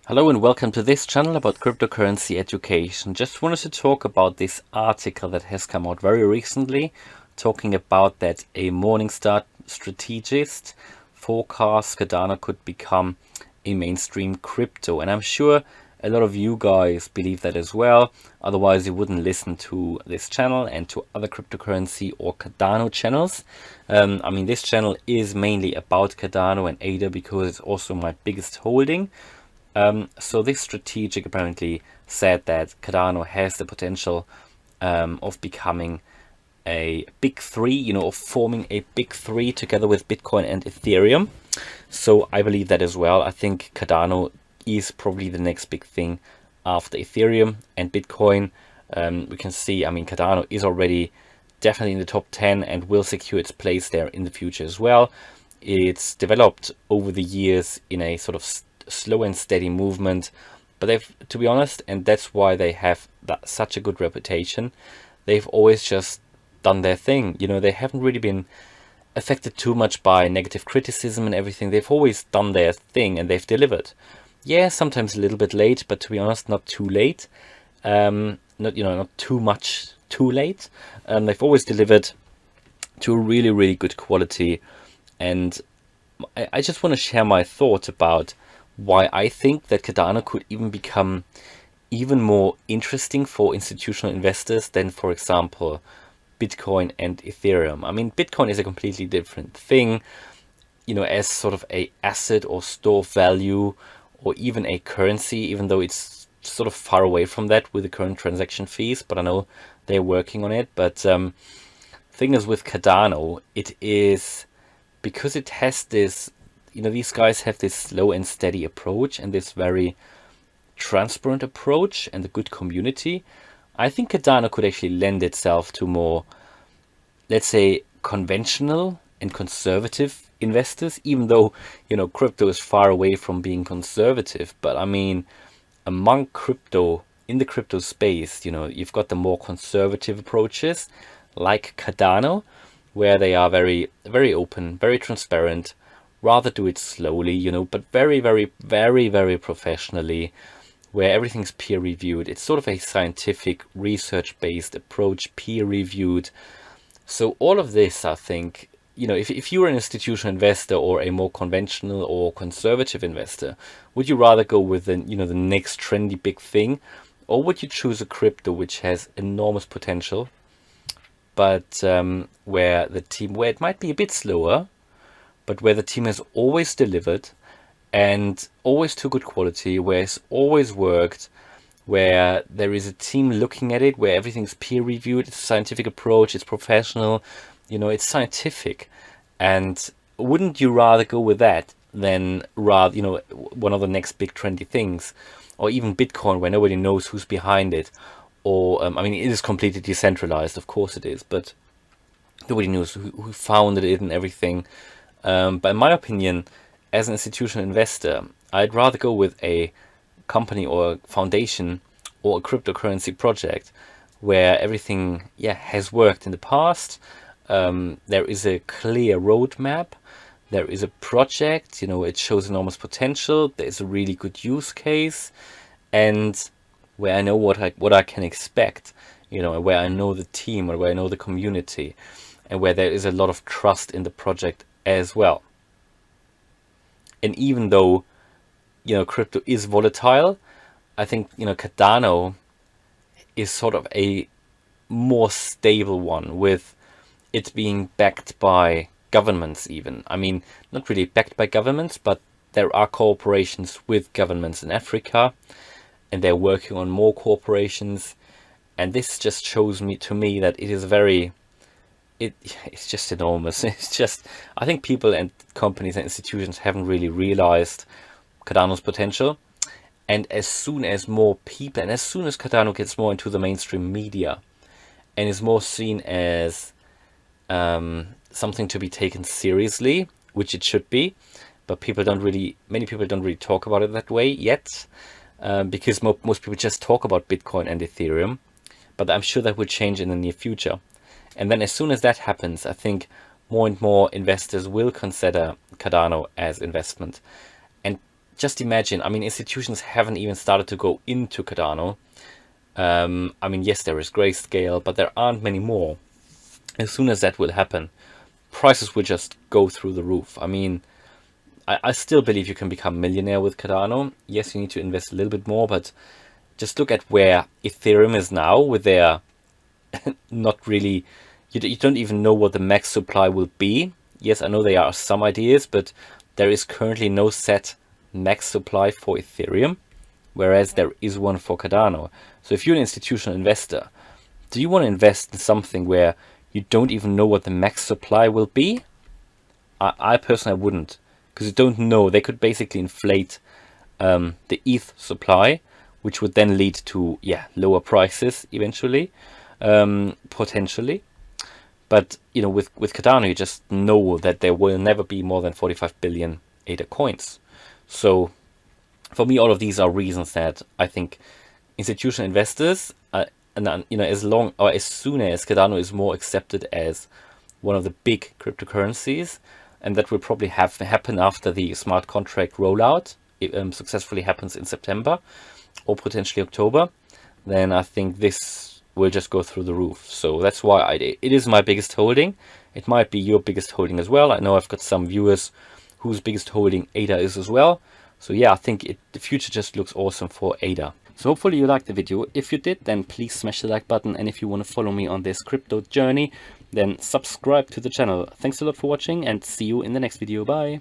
Hello and welcome to this channel about cryptocurrency education. Just wanted to talk about this article that has come out very recently, talking about that a Morningstar strategist forecasts Cardano could become a mainstream crypto. And I'm sure a lot of you guys believe that as well. Otherwise, you wouldn't listen to this channel and to other cryptocurrency or Cardano channels. This channel is mainly about Cardano and ADA because it's also my biggest holding. So this strategic apparently said that Cardano has the potential of becoming a big three, of forming a big three together with Bitcoin and Ethereum. So I believe that as well. I think Cardano is probably the next big thing after Ethereum and Bitcoin. We can see, Cardano is already definitely in the top 10 and will secure its place there in the future as well. It's developed over the years in a sort of slow and steady movement, but they've, to be honest, and that's why they have such a good reputation, they've always just done their thing. They haven't really been affected too much by negative criticism and everything. They've always done their thing and they've delivered. Yeah, sometimes a little bit late, but to be honest, not too late. Not too much too late. They've always delivered to a really, really good quality. And I just want to share my thoughts about why I think that Cardano could even become even more interesting for institutional investors than, for example, Bitcoin and Ethereum. Bitcoin is a completely different thing, as sort of a asset or store of value or even a currency, even though it's sort of far away from that with the current transaction fees, but I know they're working on it. But thing is with Cardano, it is because it has this, these guys have this slow and steady approach and this very transparent approach and a good community. I think Cardano could actually lend itself to more, let's say, conventional and conservative investors, even though, crypto is far away from being conservative. But among crypto, in the crypto space, you've got the more conservative approaches like Cardano, where they are very, very open, very transparent, rather do it slowly, but very, very, very, very professionally, where everything's peer reviewed. It's sort of a scientific, research based approach, peer reviewed. So all of this, I think, if you're an institutional investor or a more conventional or conservative investor, would you rather go with the next trendy big thing, or would you choose a crypto which has enormous potential, but where it might be a bit slower, but where the team has always delivered and always to good quality, where it's always worked, where there is a team looking at it, where everything's peer reviewed, it's a scientific approach, it's professional, it's scientific. And wouldn't you rather go with that than one of the next big trendy things, or even Bitcoin, where nobody knows who's behind it, or it is completely decentralized, of course it is, but nobody knows who founded it and everything. But in my opinion, as an institutional investor, I'd rather go with a company or a foundation or a cryptocurrency project where everything, has worked in the past. There is a clear roadmap. There is a project, it shows enormous potential. There's a really good use case, and where I know what I can expect, where I know the team or where I know the community, and where there is a lot of trust in the project as well. And even though, crypto is volatile, I think, Cardano is sort of a more stable one, with it being backed by governments even. Not really backed by governments, but there are cooperations with governments in Africa, and they're working on more cooperations. And this just shows to me that it is it's just enormous. It's just, I think people and companies and institutions haven't really realized Cardano's potential. And as soon as more people, and as soon as Cardano gets more into the mainstream media and is more seen as something to be taken seriously, which it should be, but many people don't really talk about it that way yet, because most people just talk about Bitcoin and Ethereum. But I'm sure that will change in the near future. And then as soon as that happens, I think more and more investors will consider Cardano as investment. And just imagine, I mean, institutions haven't even started to go into Cardano. I mean, yes, there is Grayscale, but there aren't many more. As soon as that will happen, prices will just go through the roof. I mean, I still believe you can become a millionaire with Cardano. Yes, you need to invest a little bit more, but just look at where Ethereum is now with their not really, you don't even know what the max supply will be. Yes, I know there are some ideas, but there is currently no set max supply for Ethereum, whereas there is one for Cardano. So if you're an institutional investor, do you want to invest in something where you don't even know what the max supply will be? I personally wouldn't, because you don't know. They could basically inflate the ETH supply, which would then lead to lower prices eventually, potentially. But with Cardano, you just know that there will never be more than 45 billion ADA coins. So for me, all of these are reasons that I think institutional investors, as long or as soon as Cardano is more accepted as one of the big cryptocurrencies, and that will probably happen after the smart contract rollout successfully happens in September or potentially October, then I think this will just go through the roof. So that's why it is my biggest holding. It might be your biggest holding as well. I know I've got some viewers whose biggest holding ADA is as well. So yeah, I think the future just looks awesome for ADA. So hopefully you liked the video. If you did, then please smash the like button. And if you want to follow me on this crypto journey, then subscribe to the channel. Thanks a lot for watching and see you in the next video. Bye.